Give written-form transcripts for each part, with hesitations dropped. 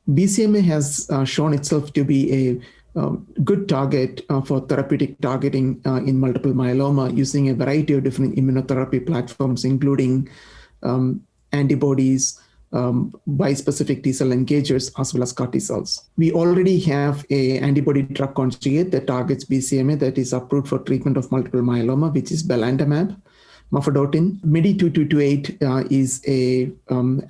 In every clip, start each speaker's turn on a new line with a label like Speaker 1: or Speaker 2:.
Speaker 1: BCMA has shown itself to be a good target for therapeutic targeting in multiple myeloma using a variety of different immunotherapy platforms, including antibodies, bispecific T-cell engagers, as well as CAR T-cells. We already have a antibody drug conjugate that targets BCMA that is approved for treatment of multiple myeloma, which is belantamab mafodotin. MEDI2228 is a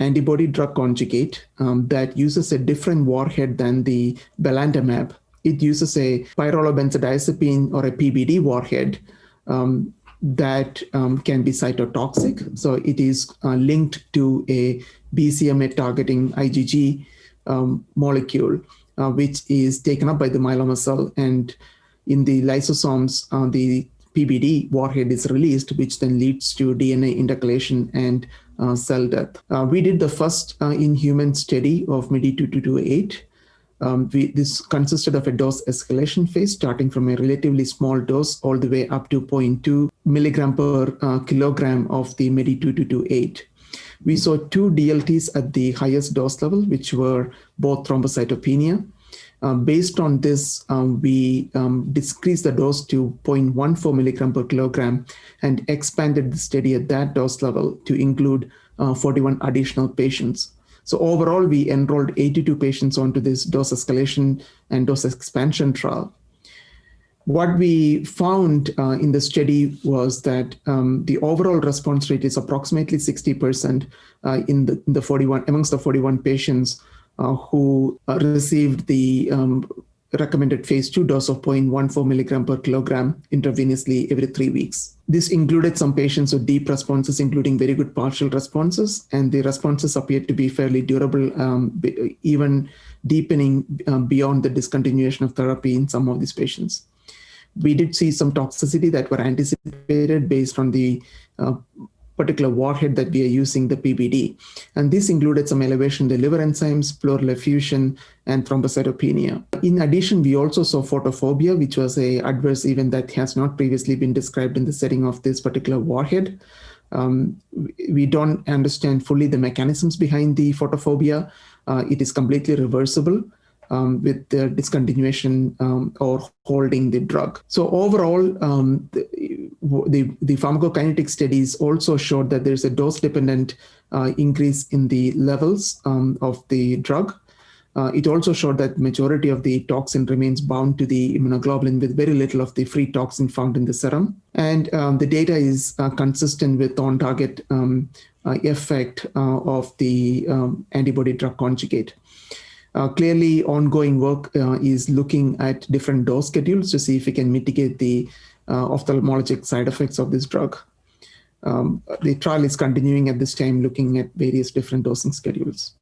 Speaker 1: antibody drug conjugate that uses a different warhead than the belantamab. It uses a pyrrolobenzodiazepine or a PBD warhead that can be cytotoxic. So it is linked to a BCMA targeting IgG molecule, which is taken up by the myeloma cell. And in the lysosomes, the PBD warhead is released, which then leads to DNA intercalation and cell death. We did the first in-human study of MEDI2228. This consisted of a dose escalation phase, starting from a relatively small dose all the way up to 0.2 milligram per kilogram of the MEDI2228. We saw 2 DLTs at the highest dose level, which were both thrombocytopenia. Based on this, we decreased the dose to 0.14 milligram per kilogram and expanded the study at that dose level to include 41 additional patients. So overall, we enrolled 82 patients onto this dose escalation and dose expansion trial. What we found in the study was that the overall response rate is approximately 60% amongst the 41 patients who received the recommended phase 2 dose of 0.14 milligram per kilogram intravenously every 3 weeks. This included some patients with deep responses, including very good partial responses, and the responses appeared to be fairly durable, even deepening beyond the discontinuation of therapy in some of these patients. We did see some toxicity that were anticipated based on the particular warhead that we are using, the PBD. And this included some elevation in the liver enzymes, pleural effusion, and thrombocytopenia. In addition, we also saw photophobia, which was an adverse event that has not previously been described in the setting of this particular warhead. We don't understand fully the mechanisms behind the photophobia. It is completely reversible with the discontinuation or holding the drug. So overall, the pharmacokinetic studies also showed that there's a dose-dependent increase in the levels of the drug. It also showed that majority of the toxin remains bound to the immunoglobulin with very little of the free toxin found in the serum. And the data is consistent with on-target effect of the antibody drug conjugate. Clearly, ongoing work is looking at different dose schedules to see if we can mitigate the ophthalmologic side effects of this drug. The trial is continuing at this time, looking at various different dosing schedules.